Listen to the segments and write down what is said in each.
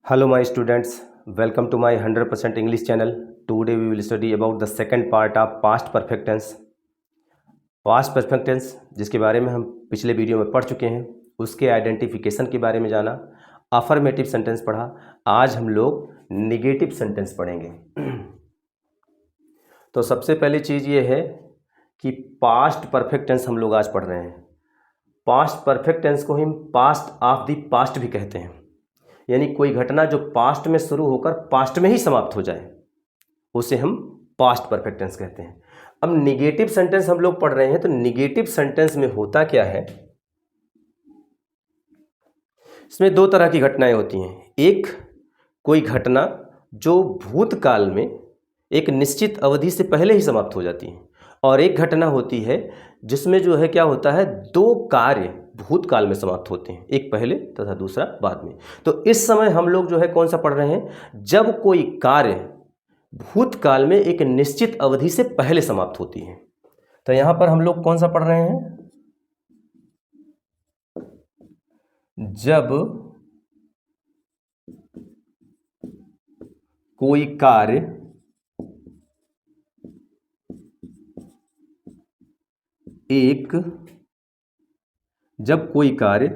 Hello my students, welcome to my 100% English channel. Today we will study about the second part of past perfect tense. Past perfect tense जिसके बारे में हम पिछले video में पढ़ चुके हैं, उसके आइडेंटिफिकेशन के बारे में जाना, अफर्मेटिव सेंटेंस पढ़ा। आज हम लोग निगेटिव सेंटेंस पढ़ेंगे। तो सबसे पहली चीज़ ये है कि पास्ट परफेक्ट टेंस हम लोग आज पढ़ रहे हैं। पास्ट परफेक्ट टेंस को हम पास्ट ऑफ द पास्ट भी कहते हैं, यानी कोई घटना जो पास्ट में शुरू होकर पास्ट में ही समाप्त हो जाए उसे हम पास्ट परफेक्ट टेंस कहते हैं। अब निगेटिव सेंटेंस हम लोग पढ़ रहे हैं, तो निगेटिव सेंटेंस में होता क्या है, इसमें दो तरह की घटनाएं होती हैं। एक कोई घटना जो भूतकाल में एक निश्चित अवधि से पहले ही समाप्त हो जाती है, और एक घटना होती है जिसमें जो है क्या होता है, दो कार्य भूतकाल में समाप्त होते हैं, एक पहले तथा दूसरा बाद में। तो इस समय हम लोग जो है कौन सा पढ़ रहे हैं, जब कोई कार्य भूतकाल में एक निश्चित अवधि से पहले समाप्त होती है। तो यहां पर हम लोग कौन सा पढ़ रहे हैं, जब कोई कार्य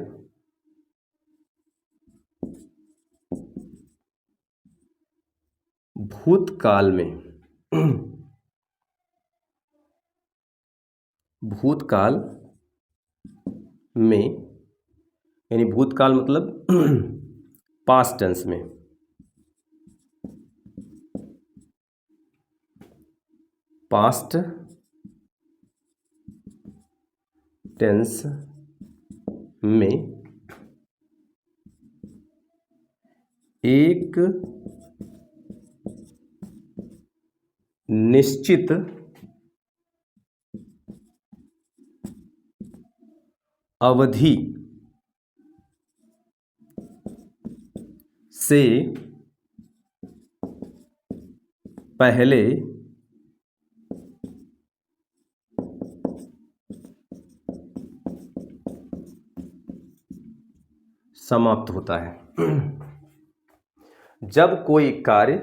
भूतकाल में यानी भूतकाल मतलब पास्ट टेंस में, पास्ट टेंस में एक निश्चित अवधि से पहले समाप्त होता है। जब कोई कार्य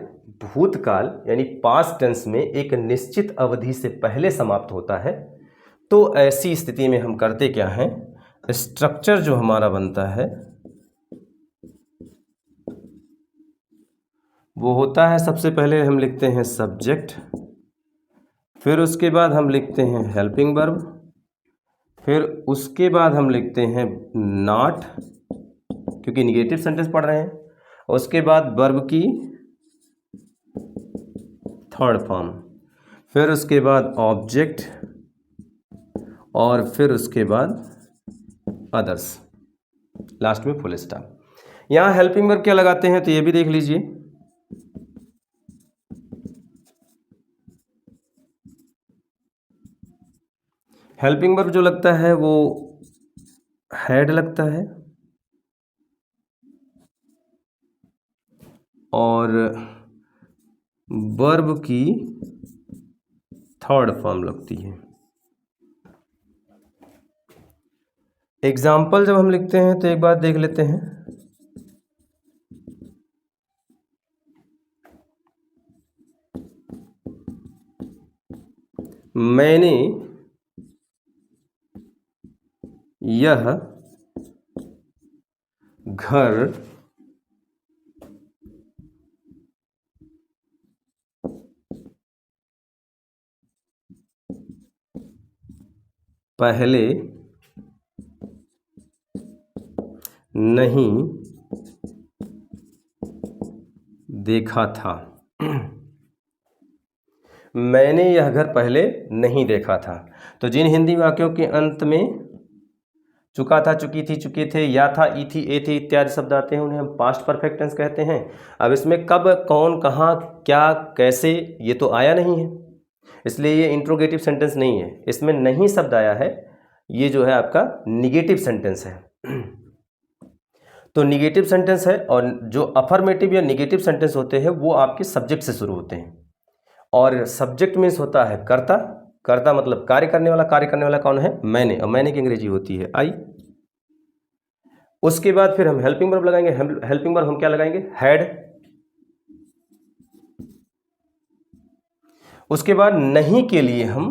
भूतकाल यानी पास्ट टेंस में एक निश्चित अवधि से पहले समाप्त होता है, तो ऐसी स्थिति में हम करते क्या हैं, स्ट्रक्चर जो हमारा बनता है वो होता है, सबसे पहले हम लिखते हैं सब्जेक्ट, फिर उसके बाद हम लिखते हैं हेल्पिंग वर्ब, फिर उसके बाद हम लिखते हैं नॉट, क्योंकि निगेटिव सेंटेंस पढ़ रहे हैं, उसके बाद वर्ब की थर्ड फॉर्म, फिर उसके बाद ऑब्जेक्ट, और फिर उसके बाद अदर्स, लास्ट में फुल स्टॉप। यहां हेल्पिंग वर्ब क्या लगाते हैं तो ये भी देख लीजिए। हेल्पिंग वर्ब जो लगता है वो हैड लगता है, और वर्ब की थर्ड फॉर्म लगती है। एग्जाम्पल जब हम लिखते हैं तो एक बात देख लेते हैं। मैंने यह घर पहले नहीं देखा था। मैंने यह घर पहले नहीं देखा था। तो जिन हिंदी वाक्यों के अंत में चुका था, चुकी थी, चुके थे, या था, ई थी, ए थी इत्यादि शब्द आते हैं, उन्हें हम पास्ट परफेक्ट टेंस कहते हैं। अब इसमें कब, कौन, कहाँ, क्या, कैसे, ये तो आया नहीं है, इसलिए ये इंट्रोगेटिव सेंटेंस नहीं है। इसमें नहीं शब्द आया है, ये जो है आपका निगेटिव सेंटेंस है। तो निगेटिव सेंटेंस है, और जो अफर्मेटिव या निगेटिव सेंटेंस होते हैं वो आपके सब्जेक्ट से शुरू होते हैं, और सब्जेक्ट मीन्स होता है कर्ता। कर्ता मतलब कार्य करने वाला। कार्य करने वाला कौन है? मैंने। और मैंने की अंग्रेजी होती है आई। उसके बाद फिर हम हेल्पिंग वर्ब लगाएंगे। हेल्पिंग वर्ब हम क्या लगाएंगे? हैड। उसके बाद नहीं के लिए हम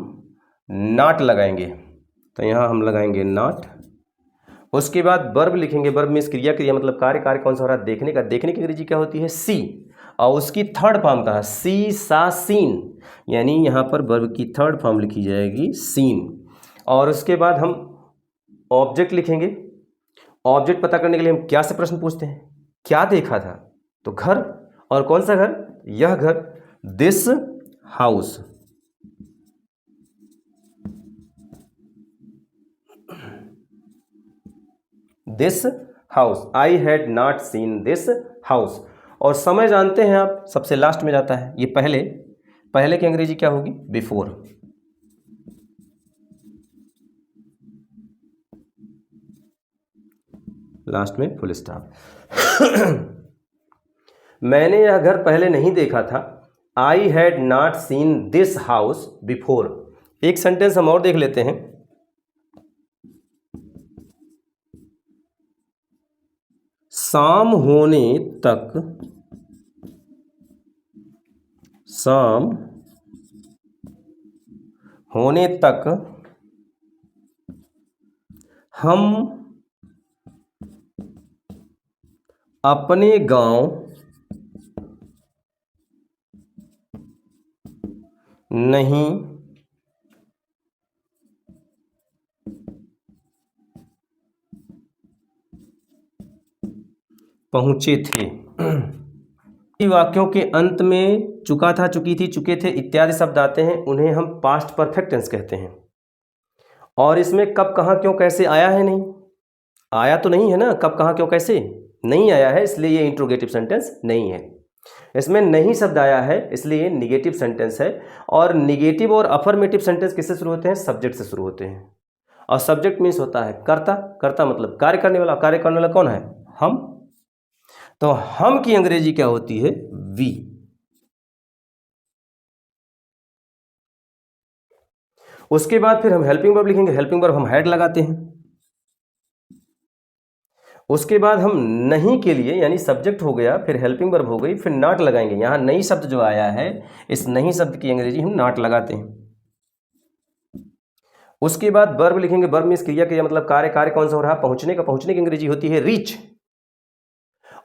नॉट लगाएंगे, तो यहां हम लगाएंगे नॉट। उसके बाद वर्ब लिखेंगे। वर्ब मीन्स क्रिया, क्रिया मतलब कार्य, कार्य कौन सा हो रहा है? देखने का। देखने की अंग्रेजी क्या होती है? सी। और उसकी थर्ड फॉर्म कहा? सी सा सीन, यानी यहाँ पर वर्ब की थर्ड फॉर्म लिखी जाएगी सीन। और उसके बाद हम ऑब्जेक्ट लिखेंगे। ऑब्जेक्ट पता करने के लिए हम क्या से प्रश्न पूछते हैं? क्या देखा था? तो घर। और कौन सा घर? यह घर, this house. This house, I had not seen this house. और समय जानते हैं आप, सबसे लास्ट में जाता है। ये पहले, पहले की अंग्रेजी क्या होगी? बिफोर। लास्ट में फुल स्टॉप। मैंने यह घर पहले नहीं देखा था। आई had not seen this house before. एक सेंटेंस हम और देख लेते हैं। शाम होने तक, शाम होने तक हम अपने गांव नहीं पहुंचे थे। वाक्यों के अंत में चुका था, चुकी थी, चुके थे इत्यादि शब्द आते हैं, उन्हें हम पास्ट परफेक्ट टेंस कहते हैं। और इसमें कब, कहाँ, क्यों, कैसे आया है? नहीं आया तो नहीं है ना। कब, कहाँ, क्यों, कैसे नहीं आया है, इसलिए ये इंट्रोगेटिव सेंटेंस नहीं है। इसमें नहीं शब्द आया है, इसलिए ये निगेटिव सेंटेंस है। और निगेटिव और अफर्मेटिव सेंटेंस किससे शुरू होते हैं? सब्जेक्ट से शुरू होते हैं। और सब्जेक्ट मीन्स होता है कर्ता। कर्ता मतलब कार्य करने वाला। कार्य करने वाला कौन है? हम। तो हम की अंग्रेजी क्या होती है? वी। उसके बाद फिर हम हेल्पिंग वर्ब लिखेंगे। हेल्पिंग वर्ब हम हैड लगाते हैं। उसके बाद हम नहीं के लिए, यानी सब्जेक्ट हो गया, फिर हेल्पिंग वर्ब हो गई, फिर नॉट लगाएंगे। यहां नहीं शब्द जो आया है, इस नहीं शब्द की अंग्रेजी हम नॉट लगाते हैं। उसके बाद वर्ब लिखेंगे। वर्ब मीन्स क्रिया, क्रिया मतलब कार्य, कार्य कौन सा हो रहा है? पहुंचने का। पहुंचने की अंग्रेजी होती है रीच।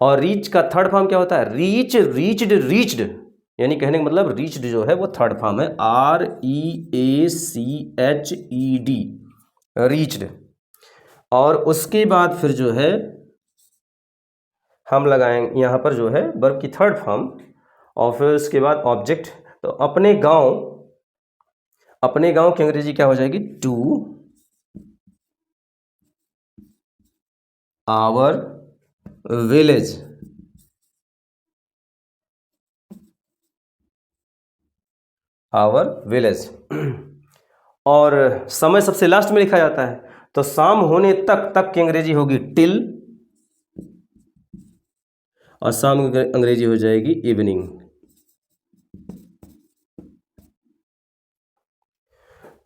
और रीच का थर्ड फॉर्म क्या होता है? रीच, रीच्ड, रीच्ड, यानी कहने का मतलब रीच्ड जो है वो थर्ड फॉर्म है, REACHED, रीच्ड। और उसके बाद फिर जो है हम लगाएंगे यहाँ पर जो है वर्ब की थर्ड फॉर्म, और फिर उसके बाद ऑब्जेक्ट। तो अपने गांव, अपने गांव की अंग्रेजी क्या हो जाएगी? To our village. Our village. और समय सबसे लास्ट में लिखा जाता है, तो शाम होने तक, तक की अंग्रेजी होगी टिल, और शाम की अंग्रेजी हो जाएगी इवनिंग।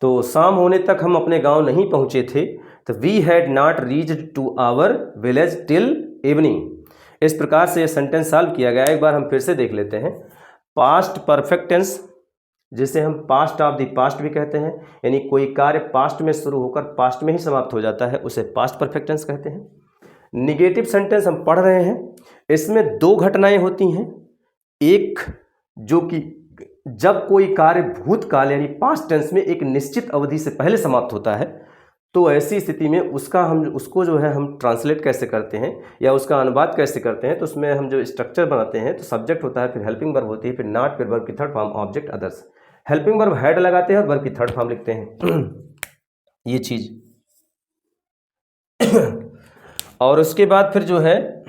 तो शाम होने तक हम अपने गांव नहीं पहुंचे थे, तो we had not reached to our village till evening. इस प्रकार से ये सेंटेंस सॉल्व किया गया। एक बार हम फिर से देख लेते हैं। पास्ट परफेक्ट टेंस, जिसे हम पास्ट ऑफ द पास्ट भी कहते हैं, यानी कोई कार्य पास्ट में शुरू होकर पास्ट में ही समाप्त हो जाता है, उसे पास्ट परफेक्ट टेंस कहते हैं। निगेटिव सेंटेंस हम पढ़ रहे हैं, इसमें दो घटनाएं होती हैं। एक जो कि जब कोई कार्य भूतकाल यानी पास्ट टेंस में एक निश्चित अवधि से पहले समाप्त होता है, तो ऐसी स्थिति में उसको जो है हम ट्रांसलेट कैसे करते हैं या उसका अनुवाद कैसे करते हैं, तो उसमें हम जो स्ट्रक्चर बनाते हैं, तो सब्जेक्ट होता है, फिर हेल्पिंग वर्ब होती है, फिर नॉट, फिर वर्ब की third form object others. Helping verb had लगाते हैं और वर्ब की थर्ड फॉर्म लिखते हैं। ये चीज। और उसके बाद फिर जो है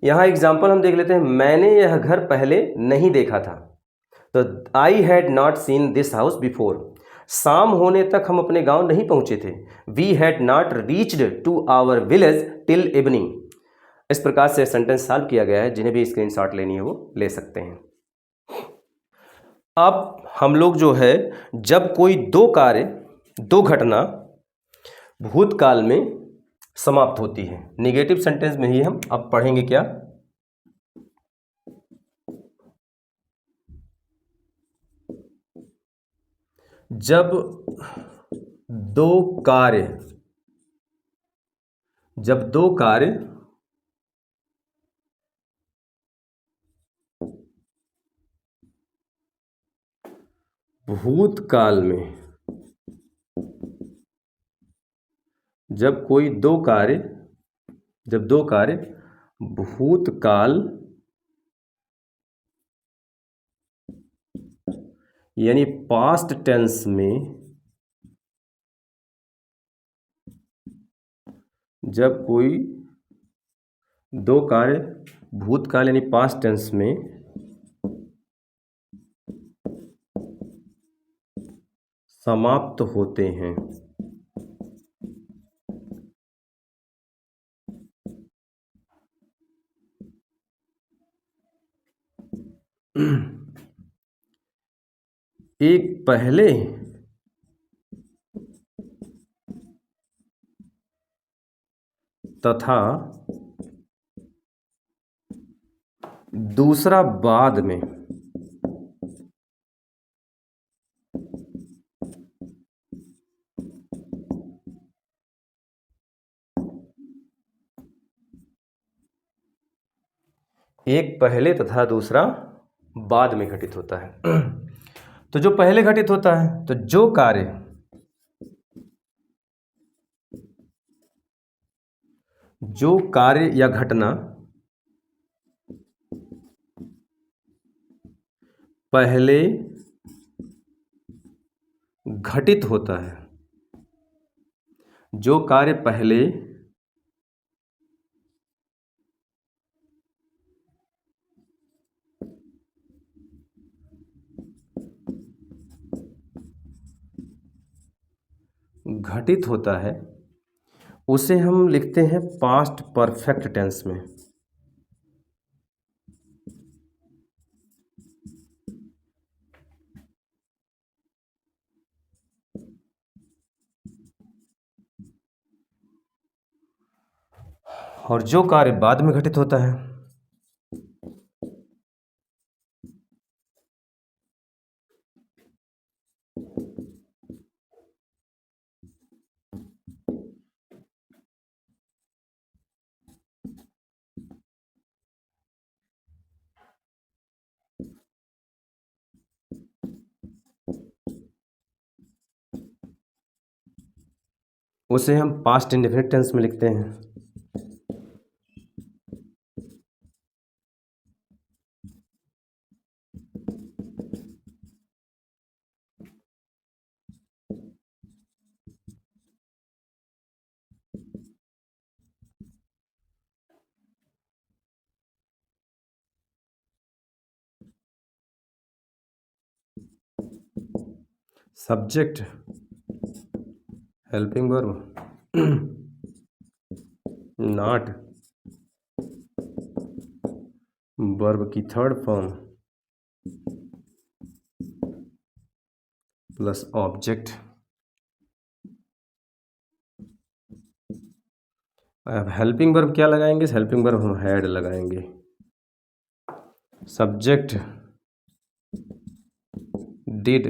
यहां एग्जाम्पल हम देख लेते हैं। मैंने यह घर पहले नहीं देखा था, तो I had not seen this house before. शाम होने तक हम अपने गांव नहीं पहुंचे थे, we had not reached to our village till evening. इस प्रकार से सेंटेंस सॉल्व किया गया है। जिन्हें भी स्क्रीनशॉट लेनी है वो ले सकते हैं। अब हम लोग जो है, जब कोई दो कार्य, दो घटना भूतकाल में समाप्त होती है। निगेटिव सेंटेंस में ही हम अब पढ़ेंगे क्या, जब दो कार्य भूतकाल में, जब दो कार्य भूतकाल यानी पास्ट टेंस में, जब कोई दो कार्य भूतकाल यानी पास्ट टेंस में समाप्त होते हैं, एक पहले तथा दूसरा बाद में, एक पहले तथा दूसरा बाद में घटित होता है। तो जो पहले घटित होता है, तो जो कार्य या घटना पहले घटित होता है, जो कार्य पहले घटित होता है, उसे हम लिखते हैं पास्ट परफेक्ट टेंस में। और जो कार्य बाद में घटित होता है, उसे हम पास्ट इंडेफिनिट टेंस में लिखते हैं। Subject, helping verb, not, verb की थर्ड फॉर्म प्लस ऑब्जेक्ट। अब हेल्पिंग वर्ब क्या लगाएंगे, हेल्पिंग वर्ब हम हैड लगाएंगे। सब्जेक्ट डिड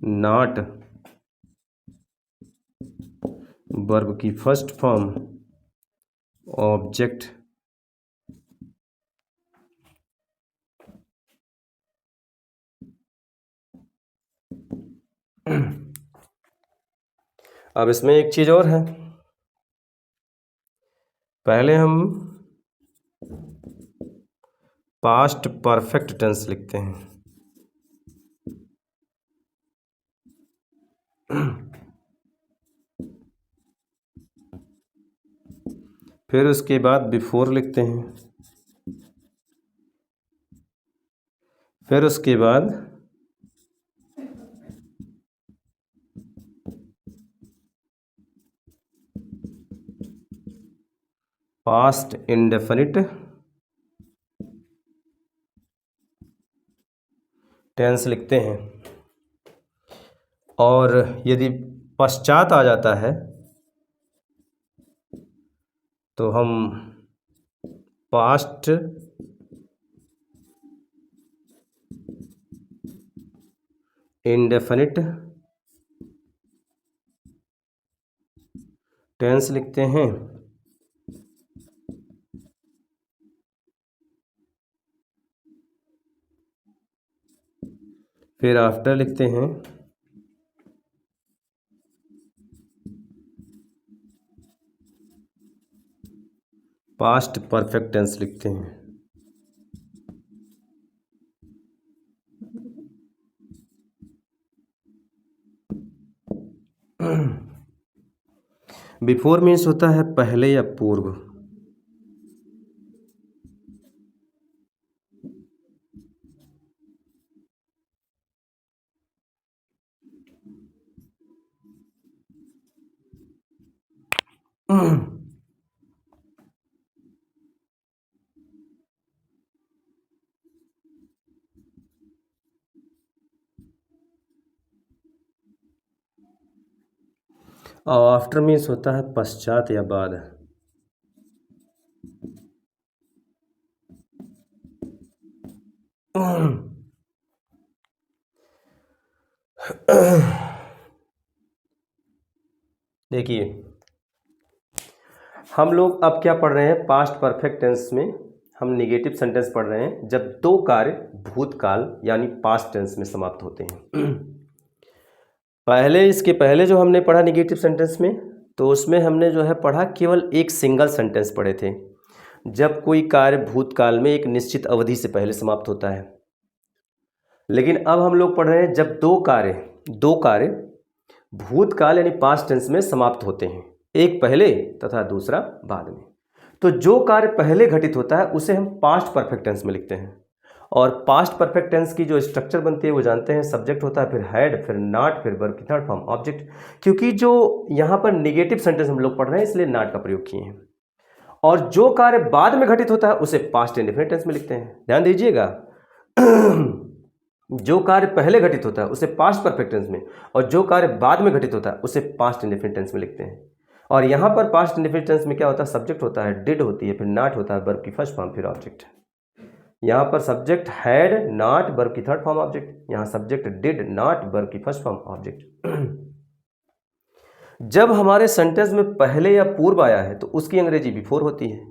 नॉट, वर्ब की फर्स्ट फॉर्म ऑब्जेक्ट, अब इसमें एक चीज और है, पहले हम पास्ट परफेक्ट टेंस लिखते हैं, फिर उसके बाद बिफोर लिखते हैं, फिर उसके बाद पास्ट इंडेफिनिट टेंस लिखते हैं। और यदि पश्चात आ जाता है तो हम पास्ट इंडेफिनिट टेंस लिखते हैं, फिर आफ्टर लिखते हैं पास्ट परफेक्ट टेंस लिखते हैं। बिफोर मीन्स होता है पहले या पूर्व। और आफ्टर मीन्स होता है पश्चात या बाद। देखिए हम लोग अब क्या पढ़ रहे हैं, पास्ट परफेक्ट टेंस में हम निगेटिव सेंटेंस पढ़ रहे हैं जब दो कार्य भूतकाल यानी पास्ट टेंस में समाप्त होते हैं। पहले इसके पहले जो हमने पढ़ा निगेटिव सेंटेंस में, तो उसमें हमने जो है पढ़ा केवल एक सिंगल सेंटेंस पढ़े थे, जब कोई कार्य भूतकाल में एक निश्चित अवधि से पहले समाप्त होता है। लेकिन अब हम लोग पढ़ रहे हैं जब दो कार्य भूतकाल यानी पास्ट टेंस में समाप्त होते हैं, एक पहले तथा दूसरा बाद में। तो जो कार्य पहले घटित होता है उसे हम पास्ट परफेक्ट टेंस में लिखते हैं। और पास्ट परफेक्ट टेंस की जो स्ट्रक्चर बनती है वो जानते हैं, सब्जेक्ट होता है, फिर हैड, फिर नॉट, फिर वर्ब की थर्ड फॉर्म ऑब्जेक्ट। क्योंकि जो यहाँ पर निगेटिव सेंटेंस हम लोग पढ़ रहे हैं इसलिए नॉट का प्रयोग किए हैं। और जो कार्य बाद में घटित होता है उसे पास्ट इंडेफिनिट टेंस में लिखते हैं। ध्यान दीजिएगा, जो कार्य पहले घटित होता है उसे पास्ट परफेक्ट टेंस में, और जो कार्य बाद में घटित होता है उसे पास्ट इंडेफिनिट टेंस में लिखते हैं। और यहाँ पर पास्ट इंडेफिनिट टेंस में क्या होता है, सब्जेक्ट होता है, डिड होती है, फिर नॉट होता है, वर्ब की फर्स्ट फॉर्म, फिर ऑब्जेक्ट। यहाँ पर सब्जेक्ट हैड, नॉट, वर्ब की थर्ड फॉर्म ऑब्जेक्ट। यहाँ सब्जेक्ट डिड, नॉट, वर्ब की फर्स्ट फॉर्म ऑब्जेक्ट। जब हमारे सेंटेंस में पहले या पूर्व आया है तो उसकी अंग्रेजी बिफोर होती है।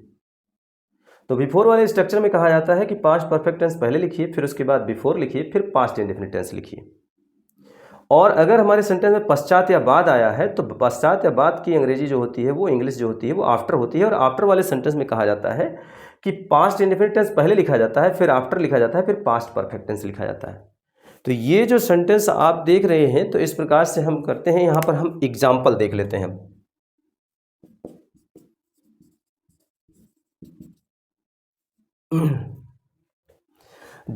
तो बिफोर वाले स्ट्रक्चर में कहा जाता है कि पास्ट परफेक्ट टेंस पहले लिखिए, फिर उसके बाद बिफोर लिखिए, फिर पास्ट इंडेफिनिट टेंस लिखिए। और अगर हमारे सेंटेंस में पश्चात या बाद आया है तो पश्चात या बाद की अंग्रेजी जो होती है, वो इंग्लिश जो होती है, वो आफ्टर होती है। और आफ्टर वाले सेंटेंस में कहा जाता है कि पास्ट इंडेफिनिट टेंस पहले लिखा जाता है, फिर आफ्टर लिखा जाता है, फिर पास्ट परफेक्ट टेंस लिखा जाता है। तो ये जो सेंटेंस आप देख रहे हैं, तो इस प्रकार से हम करते हैं। यहाँ पर हम एग्जाम्पल देख लेते हैं।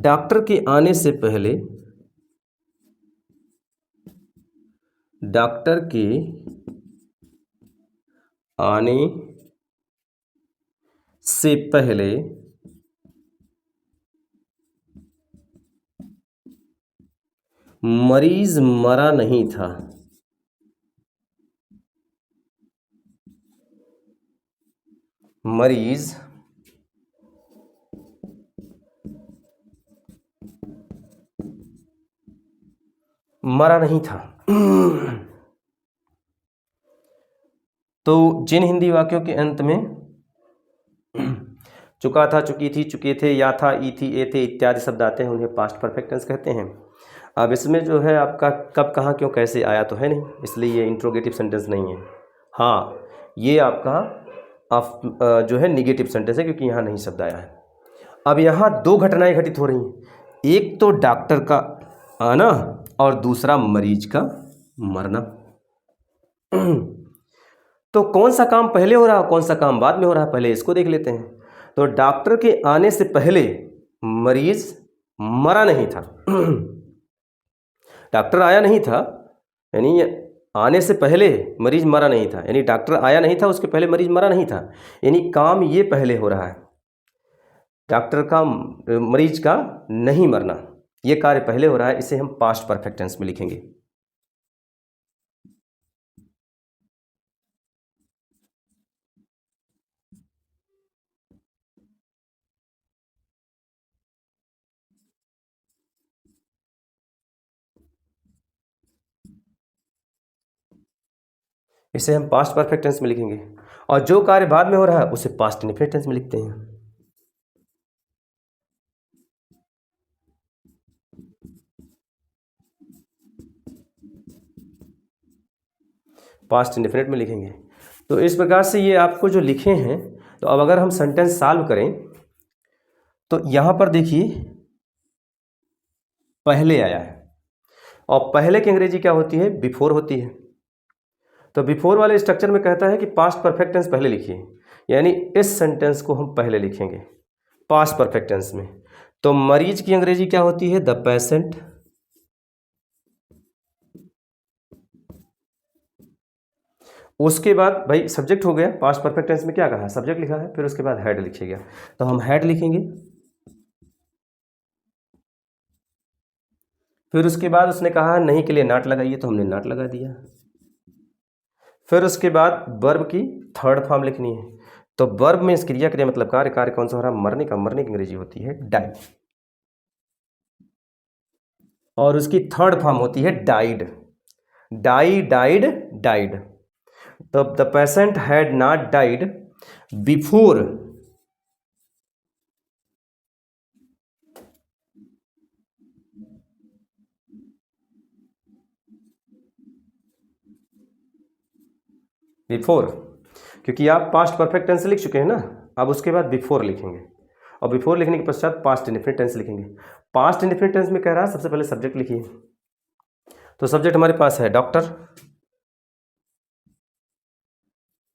डॉक्टर के आने से पहले, डॉक्टर के आने से पहले मरीज मरा नहीं था। मरीज मरा नहीं था। तो जिन हिंदी वाक्यों के अंत में चुका था, चुकी थी, चुके थे, या था, ई थी, ए थे इत्यादि शब्द आते हैं उन्हें पास्ट परफेक्ट टेंस कहते हैं। अब इसमें जो है आपका कब, कहाँ, क्यों, कैसे आया तो है नहीं, इसलिए ये इंट्रोगेटिव सेंटेंस नहीं है। हाँ, ये आपका जो है निगेटिव सेंटेंस है, क्योंकि यहाँ नहीं शब्द आया है। अब यहाँ दो घटनाएं घटित हो रही हैं, एक तो डॉक्टर का आना और दूसरा मरीज का मरना। तो कौन सा काम पहले हो रहा है, कौन सा काम बाद में हो रहा है, पहले इसको देख लेते हैं। तो डॉक्टर के आने से पहले मरीज मरा नहीं था। डॉक्टर आया नहीं था, यानी आने से पहले मरीज मरा नहीं था, यानी डॉक्टर आया नहीं था, उसके पहले मरीज मरा नहीं था, यानी काम ये पहले हो रहा है। डॉक्टर का, मरीज का नहीं मरना, ये कार्य पहले हो रहा है, इसे हम पास्ट परफेक्ट टेंस में लिखेंगे। इसे हम पास्ट परफेक्ट टेंस में लिखेंगे, और जो कार्य बाद में हो रहा है उसे पास्ट इंडेफिनिट टेंस में लिखते हैं। पास्ट इंडेफिनिट में लिखेंगे। तो इस प्रकार से ये आपको जो लिखे हैं, तो अब अगर हम सेंटेंस सॉल्व करें तो यहां पर देखिए पहले आया है, और पहले की अंग्रेजी क्या होती है? बिफोर होती है। तो बिफोर वाले स्ट्रक्चर में कहता है कि पास्ट परफेक्ट टेंस पहले लिखिए, यानी इस सेंटेंस को हम पहले लिखेंगे पास्ट परफेक्ट टेंस में। तो मरीज की अंग्रेजी क्या होती है? The patient. उसके बाद भाई सब्जेक्ट हो गया, पास्ट परफेक्ट टेंस में क्या कहा? सब्जेक्ट लिखा है, फिर उसके बाद हेड लिखिएगा, तो हम हेड लिखेंगे। फिर उसके बाद उसने कहा नहीं के लिए नॉट लगाइए, तो हमने नॉट लगा दिया। फिर उसके बाद वर्ब की थर्ड फॉर्म लिखनी है। तो वर्ब में इस क्रिया क्रिया मतलब कार्य, कार्य कौन सा हो रहा? मरने का। मरने की अंग्रेजी होती है डाई, और उसकी थर्ड फॉर्म होती है डाइड। Die, died, died. तो the patient had not died before before, क्योंकि आप पास्ट परफेक्ट टेंस लिख चुके हैं ना, अब उसके बाद बिफोर लिखेंगे, और बिफोर लिखने के पश्चात पास्ट इंडेफिनिट टेंस लिखेंगे। पास्ट इंडेफिनिट टेंस में कह रहा है सबसे पहले सब्जेक्ट लिखिए। तो सब्जेक्ट हमारे पास है डॉक्टर,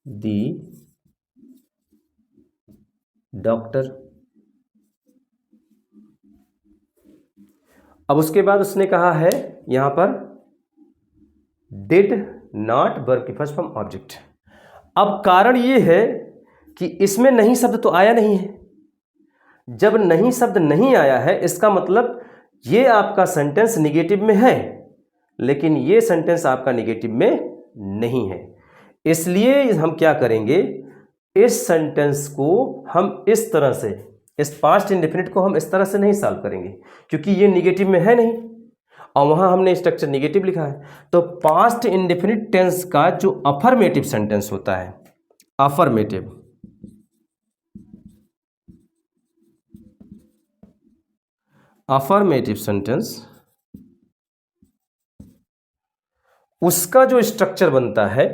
दी डॉक्टर। अब उसके बाद उसने कहा है यहां पर डिड नॉट, वर्ब की फर्स्ट फॉर्म ऑब्जेक्ट। अब कारण ये है कि इसमें नहीं शब्द तो आया नहीं है। जब नहीं शब्द नहीं आया है, इसका मतलब ये आपका सेंटेंस निगेटिव में है, लेकिन ये सेंटेंस आपका निगेटिव में नहीं है। इसलिए हम क्या करेंगे, इस सेंटेंस को हम इस तरह से, इस पास्ट इंडेफिनिट को हम इस तरह से नहीं सॉल्व करेंगे, क्योंकि ये निगेटिव में है नहीं, और वहां हमने स्ट्रक्चर निगेटिव लिखा है। तो पास्ट इंडेफिनिट टेंस का जो अफर्मेटिव सेंटेंस होता है, अफर्मेटिव, अफर्मेटिव सेंटेंस, उसका जो स्ट्रक्चर बनता है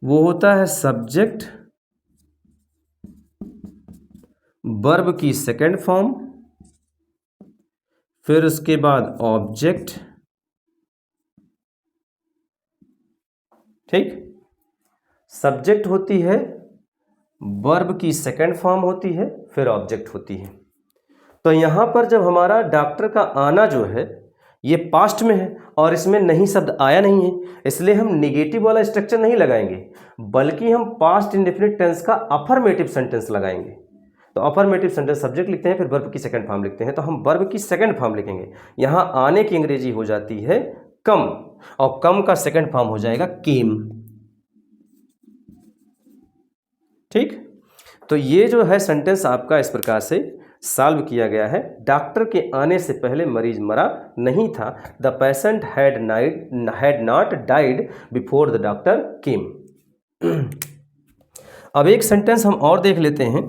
वो होता है सब्जेक्ट, वर्ब की सेकंड फॉर्म, फिर उसके बाद ऑब्जेक्ट। ठीक, सब्जेक्ट होती है, वर्ब की सेकंड फॉर्म होती है, फिर ऑब्जेक्ट होती है। तो यहां पर जब हमारा डॉक्टर का आना जो है ये पास्ट में है, और इसमें नहीं शब्द आया नहीं है, इसलिए हम निगेटिव वाला स्ट्रक्चर नहीं लगाएंगे, बल्कि हम पास्ट इंडेफिनिट टेंस का अफर्मेटिव सेंटेंस लगाएंगे। तो अफर्मेटिव सेंटेंस सब्जेक्ट लिखते हैं, फिर वर्ब की सेकंड फॉर्म लिखते हैं, तो हम वर्ब की सेकंड फॉर्म लिखेंगे। यहां आने की अंग्रेजी हो जाती है कम, और कम का सेकंड फॉर्म हो जाएगा केम। ठीक, तो ये जो है सेंटेंस आपका इस प्रकार से सॉल्व किया गया है। डॉक्टर के आने से पहले मरीज मरा नहीं था। The patient had not died before the doctor केम। अब एक सेंटेंस हम और देख लेते हैं।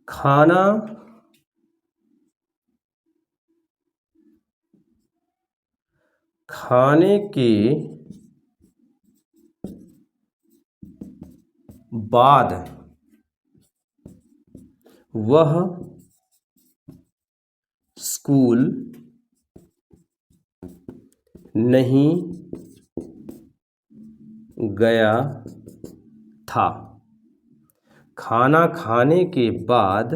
खाना खाने के बाद वह स्कूल नहीं गया था। खाना खाने के बाद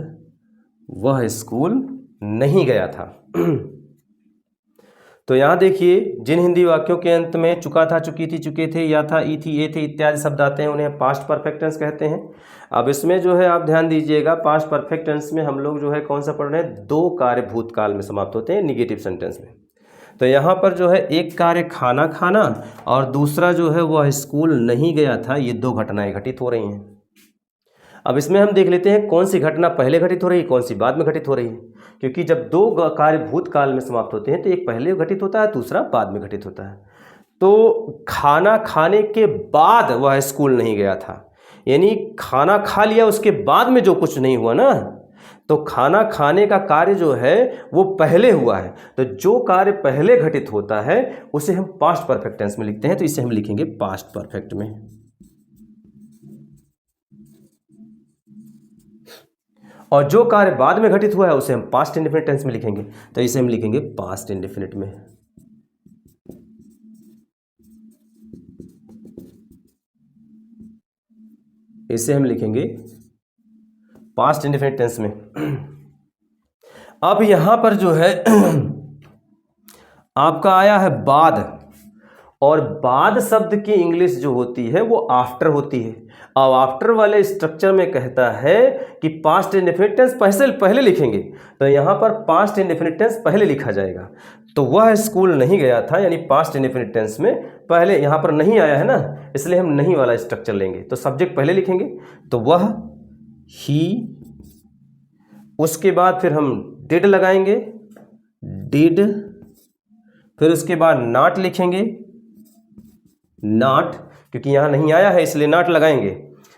वह स्कूल नहीं गया था। तो यहां देखिए, जिन हिंदी वाक्यों के अंत में चुका था, चुकी थी, चुके थे, या था, ई थी, ए थे इत्यादि शब्द आते हैं, उन्हें पास्ट परफेक्ट टेंस कहते हैं। अब इसमें जो है आप ध्यान दीजिएगा, पास्ट परफेक्ट टेंस में हम लोग जो है कौन सा पढ़ रहे हैं? दो कार्य भूतकाल में समाप्त होते हैं निगेटिव सेंटेंस में। तो यहाँ पर जो है एक कार्य खाना खाना, और दूसरा जो है वह स्कूल नहीं गया था, ये दो घटनाएं घटित हो रही हैं। अब इसमें हम देख लेते हैं कौन सी घटना पहले घटित हो रही है, कौन सी बाद में घटित हो रही है। क्योंकि जब दो कार्य भूतकाल में समाप्त होते हैं तो एक पहले घटित होता है, दूसरा बाद में घटित होता है। तो खाना खाने के बाद वह स्कूल नहीं गया था, यानी खाना खा लिया उसके बाद में जो कुछ नहीं हुआ ना, तो खाना खाने का कार्य जो है वो पहले हुआ है। तो जो कार्य पहले घटित होता है उसे हम पास्ट परफेक्ट टेंस में लिखते हैं, तो इसे हम लिखेंगे पास्ट परफेक्ट में। और जो कार्य बाद में घटित हुआ है उसे हम पास्ट इंडेफिनिट टेंस में लिखेंगे, तो इसे हम लिखेंगे पास्ट इंडेफिनिट में। इसे हम लिखेंगे पास्ट इंडेफिनिट टेंस में। अब यहां पर जो है आपका आया है बाद, और बाद शब्द की इंग्लिश जो होती है वो आफ्टर होती है। अब आफ्टर वाले स्ट्रक्चर में कहता है कि पास्ट इंडेफिनिट टेंस पहले लिखेंगे, तो यहां पर पास्ट इंडेफिनिट टेंस पहले लिखा जाएगा। तो वह स्कूल नहीं गया था, यानी पास्ट इंडेफिनिट टेंस में पहले, यहां पर नहीं आया है ना, इसलिए हम नहीं वाला स्ट्रक्चर लेंगे। तो सब्जेक्ट पहले लिखेंगे, तो वह, ही, उसके बाद फिर हम डिड लगाएंगे, डिड, फिर उसके बाद नॉट लिखेंगे, नॉट, क्योंकि यहां नहीं आया है इसलिए नॉट लगाएंगे।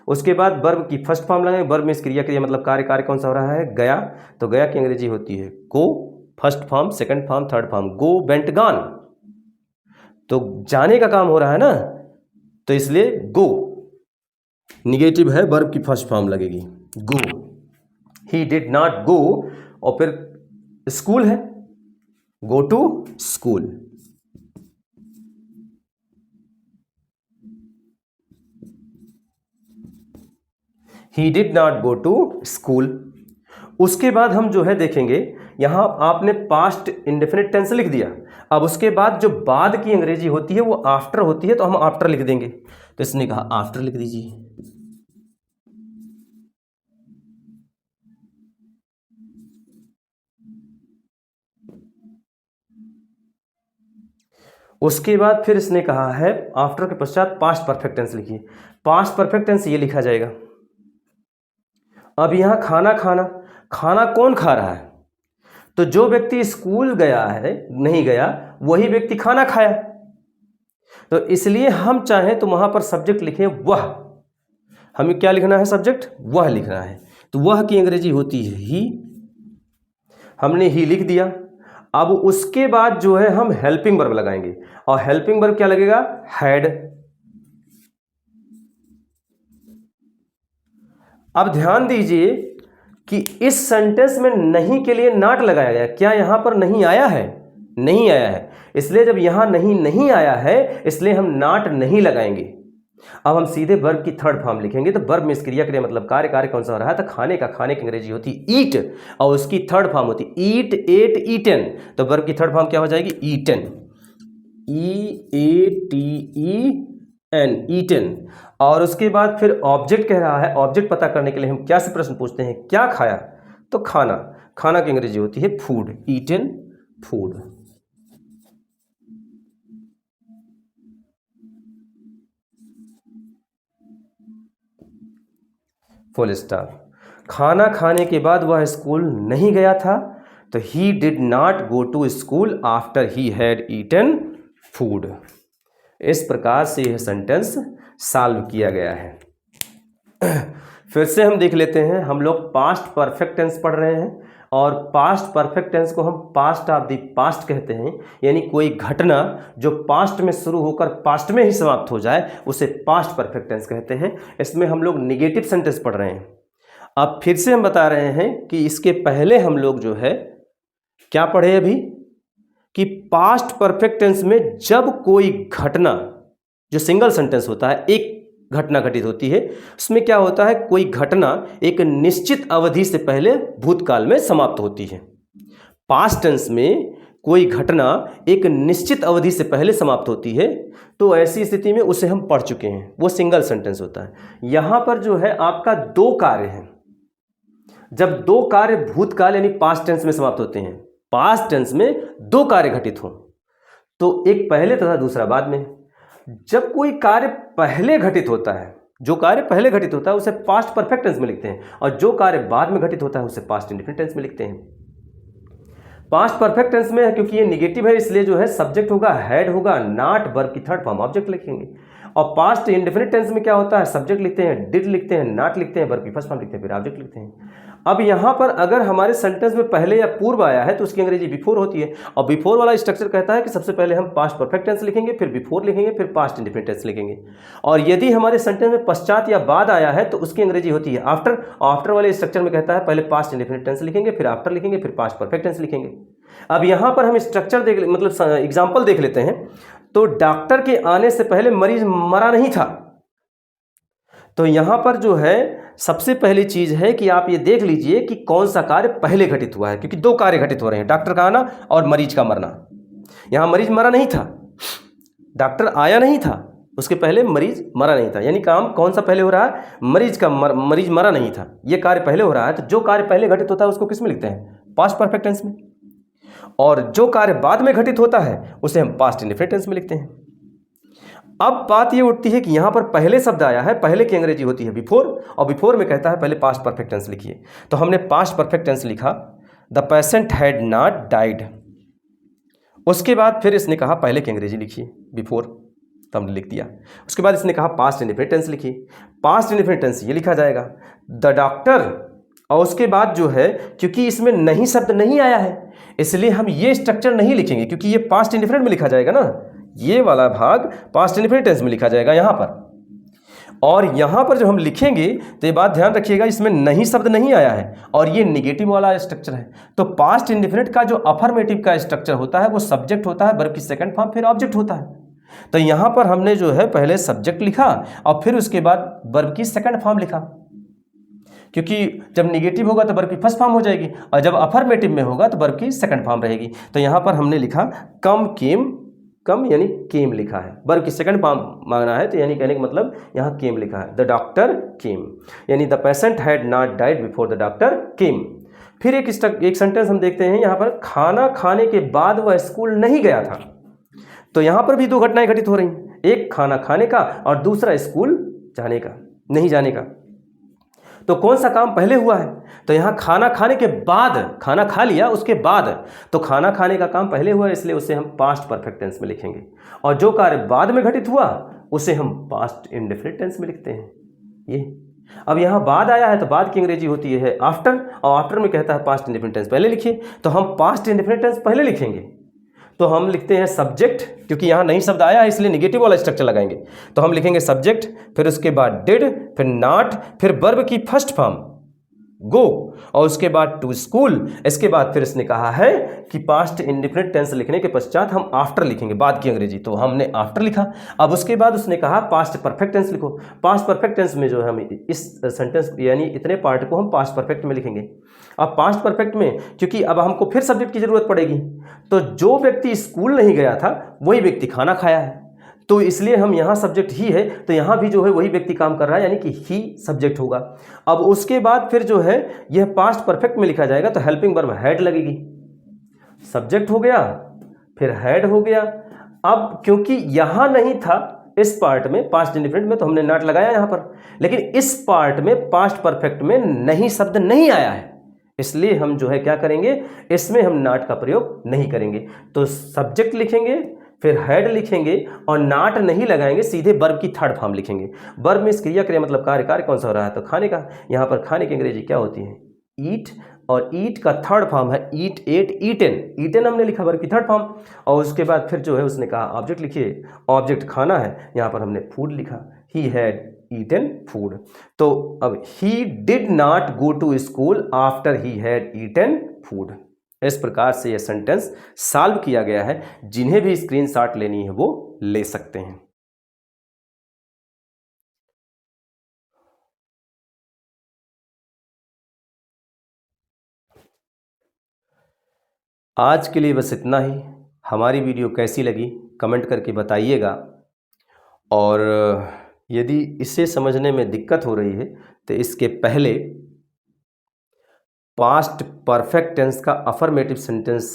उसके बाद वर्ब की फर्स्ट फॉर्म लगाएंगे, वर्ब में क्रिया मतलब कार्य कौन सा हो रहा है, गया, तो गया की अंग्रेजी होती है go, first form, second form, third form, go went gone, तो जाने का काम हो रहा है ना, तो इसलिए गो निगेटिव है, वर्ब की फर्स्ट फॉर्म लगेगी गो। ही डिड नॉट गो, और फिर स्कूल है, go to school. He did not go to school. उसके बाद हम जो है देखेंगे, यहां आपने पास्ट इंडेफिनिट टेंस लिख दिया, अब उसके बाद जो बाद की अंग्रेजी होती है वो आफ्टर होती है, तो हम आफ्टर लिख देंगे। तो इसने कहा आफ्टर लिख दीजिए। उसके बाद फिर इसने कहा है आफ्टर के पश्चात पास्ट परफेक्ट टेंस लिखिए। पास्ट परफेक्ट टेंस ये लिखा जाएगा। अब यहां खाना खाना, खाना कौन खा रहा है, तो जो व्यक्ति स्कूल गया है, नहीं गया, वही व्यक्ति खाना खाया। तो इसलिए हम चाहें तो वहां पर सब्जेक्ट लिखें वह, हमें क्या लिखना है, सब्जेक्ट वह लिखना है, तो वह की अंग्रेजी होती है ही, हमने ही लिख दिया। अब उसके बाद जो है हम हेल्पिंग वर्ब लगाएंगे, और हेल्पिंग वर्ब क्या लगेगा, हैड। अब ध्यान दीजिए कि इस सेंटेंस में नहीं के लिए नॉट लगाया गया, क्या यहां पर नहीं आया है, नहीं आया है, इसलिए जब यहां नहीं आया है इसलिए हम नॉट नहीं लगाएंगे। अब हम सीधे वर्ब की थर्ड फॉर्म लिखेंगे, तो वर्ब में क्रिया मतलब कार्य कौन सा हो रहा है, तो खाने का, खाने की अंग्रेजी होती ईट, और उसकी थर्ड फॉर्म होती ईट, एट, ईटन, तो वर्ब की थर्ड फॉर्म क्या हो जाएगी, ईटन, EATEN, ईटन। और उसके बाद फिर ऑब्जेक्ट कह रहा है, ऑब्जेक्ट पता करने के लिए हम क्या से प्रश्न पूछते हैं, क्या खाया, तो खाना, खाना की अंग्रेजी होती है food, eaten, food. Full stop. खाना खाने के बाद वह स्कूल नहीं गया था, तो he did not go to school after he had eaten food. इस प्रकार से यह सेंटेंस सॉल्व किया गया है। फिर से हम देख लेते हैं, हम लोग पास्ट परफेक्ट टेंस पढ़ रहे हैं, और पास्ट परफेक्ट टेंस को हम पास्ट ऑफ द पास्ट कहते हैं, यानी कोई घटना जो पास्ट में शुरू होकर पास्ट में ही समाप्त हो जाए उसे पास्ट परफेक्ट टेंस कहते हैं। इसमें हम लोग निगेटिव सेंटेंस पढ़ रहे हैं। अब फिर से हम बता रहे हैं कि इसके पहले हम लोग जो है क्या पढ़े अभी, कि पास्ट परफेक्ट टेंस में जब कोई घटना, जो सिंगल सेंटेंस होता है, एक घटना घटित होती है, उसमें क्या होता है, कोई घटना एक निश्चित अवधि से पहले भूतकाल में समाप्त होती है। पास्ट टेंस में कोई घटना एक निश्चित अवधि से पहले समाप्त होती है, तो ऐसी स्थिति में उसे हम पढ़ चुके हैं, वो सिंगल सेंटेंस होता है। यहां पर जो है आपका दो कार्य हैं, जब दो कार्य भूतकाल यानी पास्ट टेंस में समाप्त होते हैं, पास्ट टेंस में दो कार्य घटित हों, तो एक पहले तथा दूसरा बाद में। जब कोई कार्य पहले घटित होता है जो कार्य पहले घटित होता है उसे पास्ट परफेक्ट टेंस में लिखते हैं, और जो कार्य बाद में घटित होता है उसे पास्ट इंडेफिनिट टेंस में लिखते हैं। पास्ट परफेक्ट टेंस में क्योंकि ये निगेटिव है इसलिए जो है सब्जेक्ट होगा हैड होगा, नॉट वर्ब की थर्ड फॉर्म ऑब्जेक्ट लिखेंगे। और पास्ट इंडेफिनिट टेंस में क्या होता है, सब्जेक्ट लिखते हैं, डिड लिखते हैं, नॉट लिखते हैं, वर्ब की फर्स्ट फॉर्म लिखते हैं, फिर ऑब्जेक्ट लिखते हैं। अब यहाँ पर अगर हमारे सेंटेंस में पहले या पूर्व आया है तो उसकी अंग्रेजी बिफोर होती है, और बिफोर वाला स्ट्रक्चर कहता है कि सबसे पहले हम पास्ट परफेक्ट टेंस लिखेंगे, फिर बिफोर लिखेंगे, फिर पास्ट इंडेफिनिट टेंस लिखेंगे। और यदि हमारे सेंटेंस में पश्चात या बाद आया है तो उसकी अंग्रेजी होती है आफ्टर, और आफ्टर वाले स्ट्रक्चर में कहता है पहले पास्ट इंडेफिनिट टेंस लिखेंगे, फिर आफ्टर लिखेंगे, फिर पास्ट परफेक्ट टेंस लिखेंगे। अब यहाँ पर हम स्ट्रक्चर मतलब एग्जाम्पल देख लेते हैं। तो डॉक्टर के आने से पहले मरीज मरा नहीं था। तो यहाँ पर जो है सबसे पहली चीज है कि आप ये देख लीजिए कि कौन सा कार्य पहले घटित हुआ है, क्योंकि दो कार्य घटित हो रहे हैं, डॉक्टर का आना और मरीज का मरना। यहाँ मरीज मरा नहीं था, डॉक्टर आया नहीं था, उसके पहले मरीज मरा नहीं था, यानी काम कौन सा पहले हो रहा है, मरीज मरा नहीं था, ये कार्य पहले हो रहा है। तो जो कार्य पहले घटित होता है उसको किस में लिखते हैं, पास्ट परफेक्ट टेंस में, और जो कार्य बाद में घटित होता है उसे हम पास्ट इंडेफिनिट टेंस में लिखते हैं। अब बात ये उठती है कि यहाँ पर पहले शब्द आया है, पहले की अंग्रेजी होती है बिफोर, और बिफोर में कहता है पहले पास्ट परफेक्ट टेंस लिखिए। तो हमने पास्ट परफेक्ट टेंस लिखा, the patient had not died. उसके बाद फिर इसने कहा पहले की अंग्रेजी लिखिए बिफोर, तो हमने लिख दिया। उसके बाद इसने कहा पास्ट इंडेफिनिट टेंस लिखिए, पास्ट इंडेफिनिट टेंस ये लिखा जाएगा द डॉक्टर, और उसके बाद जो है क्योंकि इसमें नहीं शब्द नहीं आया है इसलिए हम ये स्ट्रक्चर नहीं लिखेंगे, क्योंकि ये पास्ट इंडेफिनिट में लिखा जाएगा ना, ये वाला भाग पास्ट इंडेफिनिट टेंस में लिखा जाएगा यहाँ पर। और यहाँ पर जो हम लिखेंगे तो ये बात ध्यान रखिएगा, इसमें नहीं शब्द नहीं आया है और ये निगेटिव वाला स्ट्रक्चर है। तो पास्ट इंडेफिनिट का जो अफर्मेटिव का स्ट्रक्चर होता है वो सब्जेक्ट होता है, वर्ब की सेकंड फॉर्म, फिर ऑब्जेक्ट होता है। तो यहाँ पर हमने जो है पहले सब्जेक्ट लिखा और फिर उसके बाद वर्ब की सेकंड फॉर्म लिखा, क्योंकि जब निगेटिव होगा तो वर्ब की फर्स्ट फॉर्म हो जाएगी और जब अफर्मेटिव में होगा तो वर्ब की सेकंड फॉर्म रहेगी। तो यहाँ पर हमने लिखा कम केम, कम यानी केम लिखा है, वर्ब की सेकंड फॉर्म मांगना है तो यानी कहने का मतलब यहाँ केम लिखा है, द डॉक्टर केम, यानी the patient had not died before the doctor केम। फिर एक सेंटेंस हम देखते हैं यहाँ पर, खाना खाने के बाद वह स्कूल नहीं गया था। तो यहाँ पर भी दो घटनाएं घटित हो रही हैं, एक खाना खाने का और दूसरा स्कूल जाने का, नहीं जाने का। तो कौन सा काम पहले हुआ है, तो यहाँ खाना खाने के बाद, खाना खा लिया उसके बाद, तो खाना खाने का काम पहले हुआ इसलिए उसे हम पास्ट परफेक्ट टेंस में लिखेंगे, और जो कार्य बाद में घटित हुआ उसे हम पास्ट इंडेफिनिट टेंस में लिखते हैं। ये अब यहाँ बाद आया है तो बाद की अंग्रेजी होती है आफ्टर, और आफ्टर में कहता है पास्ट इंडेफिनिट टेंस पहले लिखिए, तो हम पास्ट इंडेफिनिट टेंस पहले लिखेंगे। तो हम लिखते हैं सब्जेक्ट, क्योंकि यहाँ नहीं शब्द आया है इसलिए नेगेटिव वाला स्ट्रक्चर लगाएंगे, तो हम लिखेंगे सब्जेक्ट, फिर उसके बाद डिड, फिर नॉट, फिर वर्ब की फर्स्ट फॉर्म गो, और उसके बाद टू स्कूल। इसके बाद फिर इसने कहा है कि पास्ट इंडेफिनिट टेंस लिखने के पश्चात हम आफ्टर लिखेंगे, बाद की अंग्रेजी, तो हमने आफ्टर लिखा। अब उसके बाद उसने कहा पास्ट परफेक्ट टेंस लिखो। पास्ट परफेक्ट टेंस में जो है हम इस सेंटेंस यानी इतने पार्ट को हम पास्ट परफेक्ट में लिखेंगे। अब पास्ट परफेक्ट में क्योंकि अब हमको फिर सब्जेक्ट की जरूरत पड़ेगी, तो जो व्यक्ति स्कूल नहीं गया था वही व्यक्ति खाना खाया है, तो इसलिए हम यहाँ सब्जेक्ट ही है, तो यहाँ भी जो है वही व्यक्ति काम कर रहा है, यानी कि ही सब्जेक्ट होगा। अब उसके बाद फिर जो है यह पास्ट परफेक्ट में लिखा जाएगा, तो हेल्पिंग वर्ब हैड लगेगी, सब्जेक्ट हो गया फिर हैड हो गया। अब क्योंकि यहाँ नहीं था इस पार्ट में पास्ट इंडेफिनिट में, तो हमने नॉट लगाया यहाँ पर, लेकिन इस पार्ट में पास्ट परफेक्ट में नहीं शब्द नहीं आया है, इसलिए हम जो है क्या करेंगे, इसमें हम नॉट का प्रयोग नहीं करेंगे। तो सब्जेक्ट लिखेंगे, फिर हेड लिखेंगे और नॉट नहीं लगाएंगे, सीधे वर्ब की थर्ड फॉर्म लिखेंगे। वर्ब में क्रिया क्रिया मतलब कार्य, कार्य कौन सा हो रहा है, तो खाने का। यहाँ पर खाने की अंग्रेजी क्या होती है, ईट, और ईट का थर्ड फॉर्म है ईट, एट, ईटन। ईटन हमने लिखा वर्ब की थर्ड फॉर्म, और उसके बाद फिर जो है उसने कहा ऑब्जेक्ट लिखिए, ऑब्जेक्ट खाना है, यहाँ पर हमने फूड लिखा, ही हैड ईटन फूड। तो अब he did not go to school after he had eaten food. इस प्रकार से यह सेंटेंस सॉल्व किया गया है। जिन्हें भी स्क्रीनशॉट लेनी है वो ले सकते हैं। आज के लिए बस इतना ही। हमारी वीडियो कैसी लगी कमेंट करके बताइएगा, और यदि इसे समझने में दिक्कत हो रही है तो इसके पहले पास्ट परफेक्ट टेंस का अफर्मेटिव सेंटेंस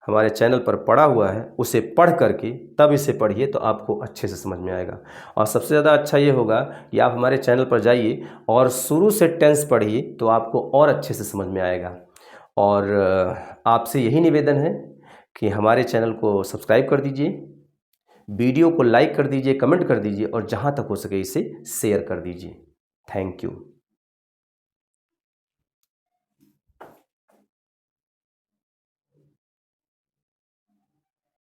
हमारे चैनल पर पढ़ा हुआ है उसे पढ़ करके तब इसे पढ़िए, तो आपको अच्छे से समझ में आएगा। और सबसे ज़्यादा अच्छा ये होगा कि आप हमारे चैनल पर जाइए और शुरू से टेंस पढ़िए, तो आपको और अच्छे से समझ में आएगा। और आपसे यही निवेदन है कि हमारे चैनल को सब्सक्राइब कर दीजिए, वीडियो को लाइक कर दीजिए, कमेंट कर दीजिए और जहाँ तक हो सके इसे शेयर कर दीजिए। Thank you.